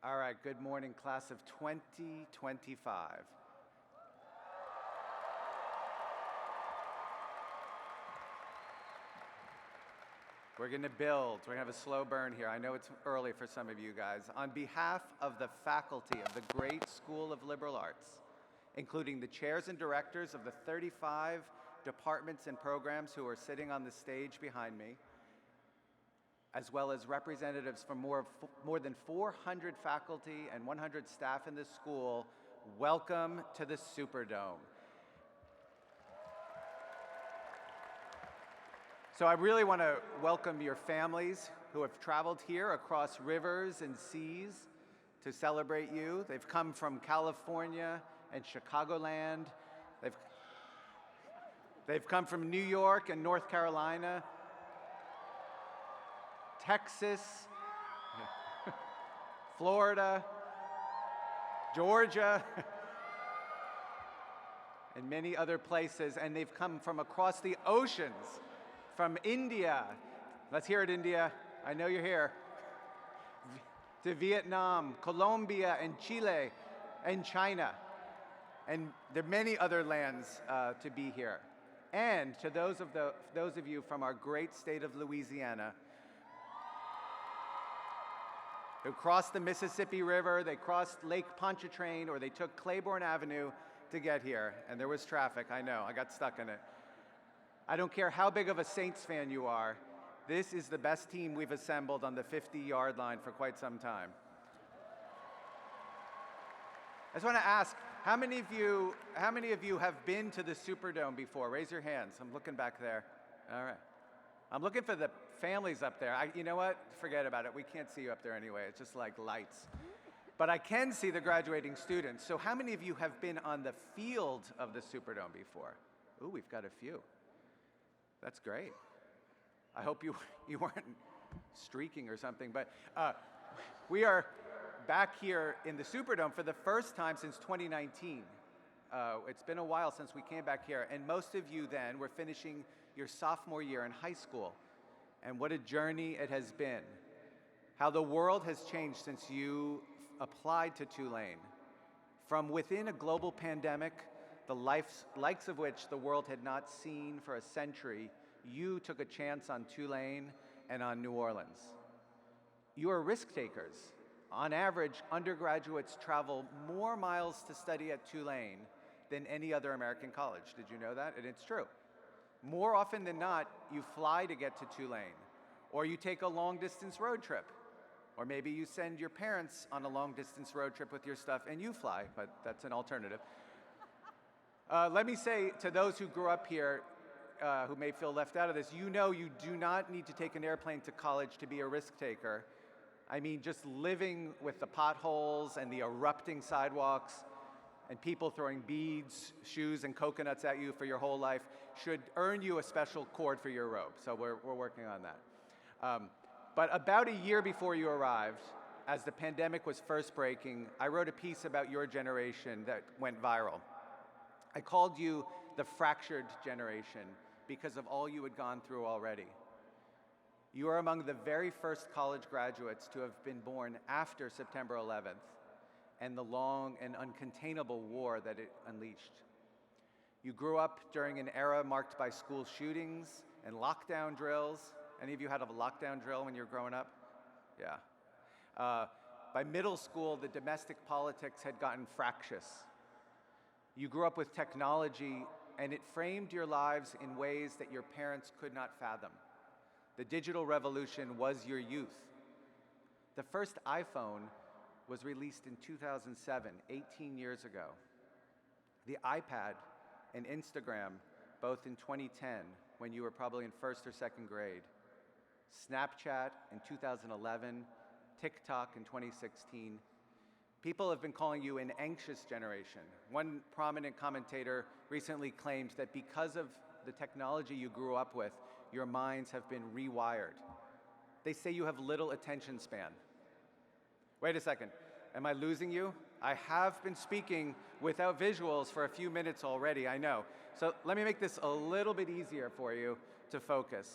All right, good morning, class of 2025. We're going to build. We're going to have a slow burn here. I know it's early for some of you guys. On behalf of the faculty of the great School of Liberal Arts, including the chairs and directors of the 35 departments and programs who are sitting on the stage behind me, as well as representatives from more than 400 faculty and 100 staff in this school, welcome to the Superdome. So I really want to welcome your families who have traveled here across rivers and seas to celebrate you. They've come from California and Chicagoland. They've come from New York and North Carolina, Texas, Florida, Georgia, and many other places, and they've come from across the oceans, from India. Let's hear it, India. I know you're here. To Vietnam, Colombia, and Chile, and China. And there are many other lands to be here. And to those of you from our great state of Louisiana, who crossed the Mississippi River, they crossed Lake Pontchartrain, or they took Claiborne Avenue to get here. And there was traffic, I know, I got stuck in it. I don't care how big of a Saints fan you are, this is the best team we've assembled on the 50-yard line for quite some time. I just want to ask, how many of you have been to the Superdome before? Raise your hands. I'm looking back there. All right. I'm looking for the families up there. You know what? Forget about it. We can't see you up there anyway. It's just like lights. But I can see the graduating students. So how many of you have been on the field of the Superdome before? Ooh, we've got a few. That's great. I hope you weren't streaking or something. But we are back here in the Superdome for the first time since 2019. It's been a while since we came back here, and most of you then were finishing your sophomore year in high school. And what a journey it has been. How the world has changed since you applied to Tulane. From within a global pandemic, the likes of which the world had not seen for a century, you took a chance on Tulane and on New Orleans. You are risk takers. On average, undergraduates travel more miles to study at Tulane than any other American college. Did you know that? And it's true. More often than not, you fly to get to Tulane, or you take a long-distance road trip, or maybe you send your parents on a long-distance road trip with your stuff and you fly, but that's an alternative. Let me say to those who grew up here, who may feel left out of this, you know you do not need to take an airplane to college to be a risk taker. I mean, just living with the potholes and the erupting sidewalks and people throwing beads, shoes, and coconuts at you for your whole life should earn you a special cord for your robe. So we're working on that. But about a year before you arrived, as the pandemic was first breaking, I wrote a piece about your generation that went viral. I called you the fractured generation because of all you had gone through already. You are among the very first college graduates to have been born after September 11th and the long and uncontainable war that it unleashed. You grew up during an era marked by school shootings and lockdown drills. Any of you had a lockdown drill when you were growing up? Yeah. By middle school, the domestic politics had gotten fractious. You grew up with technology, and it framed your lives in ways that your parents could not fathom. The digital revolution was your youth. The first iPhone was released in 2007, 18 years ago. The iPad and Instagram, both in 2010, when you were probably in first or second grade. Snapchat in 2011, TikTok in 2016. People have been calling you an anxious generation. One prominent commentator recently claimed that because of the technology you grew up with, your minds have been rewired. They say you have little attention span. Wait a second, am I losing you? I have been speaking without visuals for a few minutes already, I know. So let me make this a little bit easier for you to focus.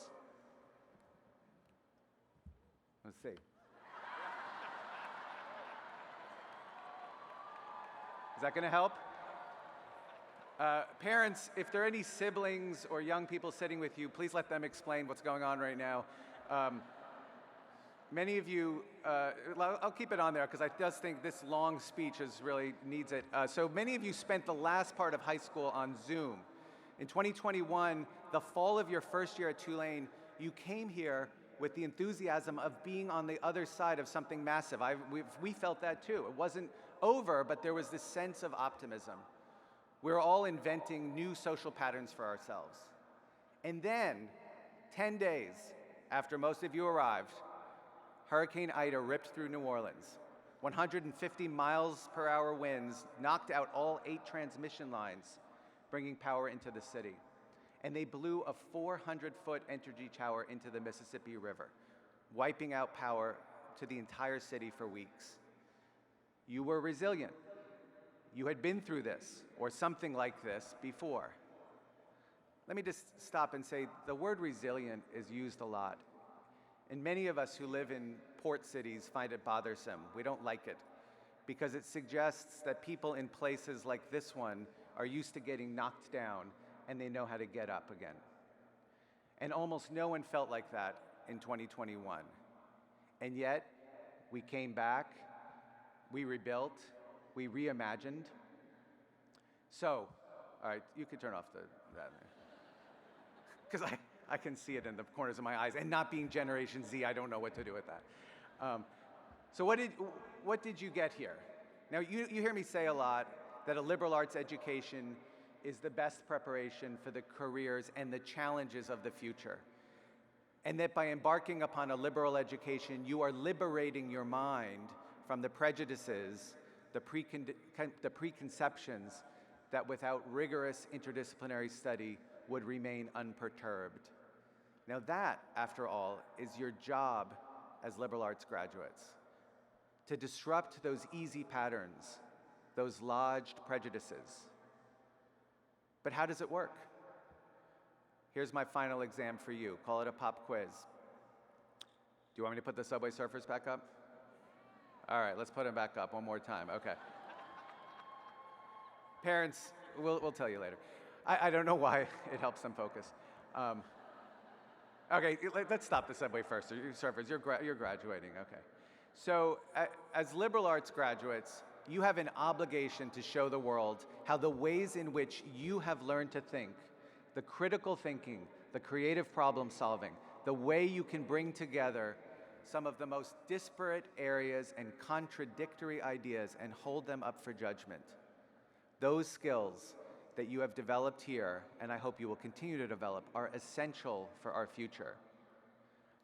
Let's see. that going to help? Parents, if there are any siblings or young people sitting with you, please let them explain what's going on right now. Many of you, I'll keep it on there because I just think this long speech really needs it. So many of you spent the last part of high school on Zoom. In 2021, the fall of your first year at Tulane, you came here with the enthusiasm of being on the other side of something massive. We felt that too. It wasn't over, but there was this sense of optimism. We're all inventing new social patterns for ourselves. And then, 10 days after most of you arrived, Hurricane Ida ripped through New Orleans. 150 miles per hour winds knocked out all 8 transmission lines, bringing power into the city. And they blew a 400-foot energy tower into the Mississippi River, wiping out power to the entire city for weeks. You were resilient. You had been through this, or something like this, before. Let me just stop and say the word resilient is used a lot. And many of us who live in port cities find it bothersome. We don't like it because it suggests that people in places like this one are used to getting knocked down and they know how to get up again. And almost no one felt like that in 2021. And yet, we came back, we rebuilt, we reimagined. So, all right, you can turn off that. Because I can see it in the corners of my eyes. And not being Generation Z, I don't know what to do with that. So what did you get here? Now, you hear me say a lot that a liberal arts education is the best preparation for the careers and the challenges of the future. And that by embarking upon a liberal education, you are liberating your mind from the prejudices, the preconceptions that without rigorous interdisciplinary study would remain unperturbed. Now that, after all, is your job as liberal arts graduates, to disrupt those easy patterns, those lodged prejudices. But how does it work? Here's my final exam for you. Call it a pop quiz. Do you want me to put the Subway Surfers back up? All right, let's put them back up one more time. Okay. Parents, we'll tell you later. I don't know why it helps them focus. Okay, let's stop the Subway first. Surfers, you're graduating, okay. So as liberal arts graduates, you have an obligation to show the world how the ways in which you have learned to think, the critical thinking, the creative problem solving, the way you can bring together some of the most disparate areas and contradictory ideas and hold them up for judgment. Those skills that you have developed here, and I hope you will continue to develop, are essential for our future.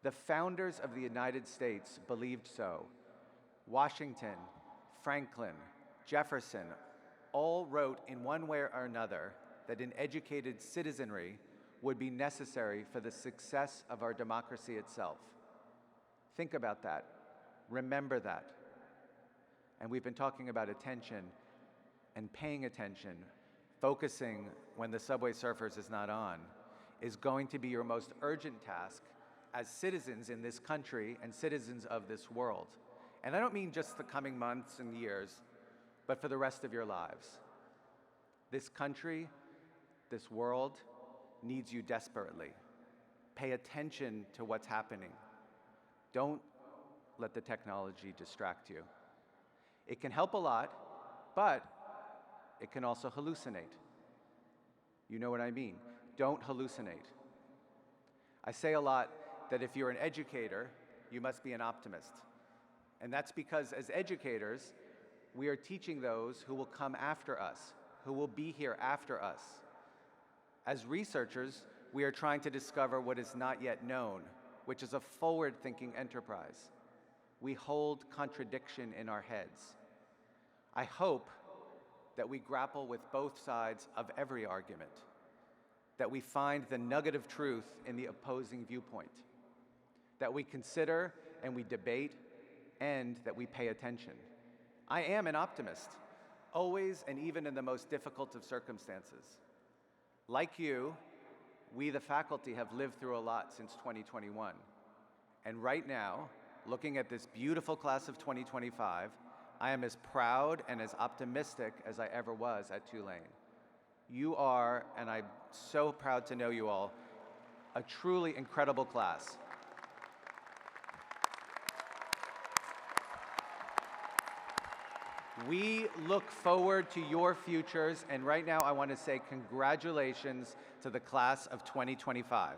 The founders of the United States believed so. Washington, Franklin, Jefferson, all wrote in one way or another that an educated citizenry would be necessary for the success of our democracy itself. Think about that. Remember that. And we've been talking about attention and paying attention, focusing when the Subway Surfers is not on, is going to be your most urgent task as citizens in this country and citizens of this world. And I don't mean just the coming months and years, but for the rest of your lives. This country, this world, needs you desperately. Pay attention to what's happening. Don't let the technology distract you. It can help a lot, but it can also hallucinate. You know what I mean. Don't hallucinate. I say a lot that if you're an educator, you must be an optimist. And that's because as educators, we are teaching those who will come after us, who will be here after us. As researchers, we are trying to discover what is not yet known, which is a forward-thinking enterprise. We hold contradiction in our heads. I hope that we grapple with both sides of every argument, that we find the nugget of truth in the opposing viewpoint, that we consider and we debate, and that we pay attention. I am an optimist, always and even in the most difficult of circumstances. Like you, we, the faculty, have lived through a lot since 2021. And right now, looking at this beautiful class of 2025, I am as proud and as optimistic as I ever was at Tulane. You are, and I'm so proud to know you all, a truly incredible class. We look forward to your futures, and right now I want to say congratulations to the class of 2025.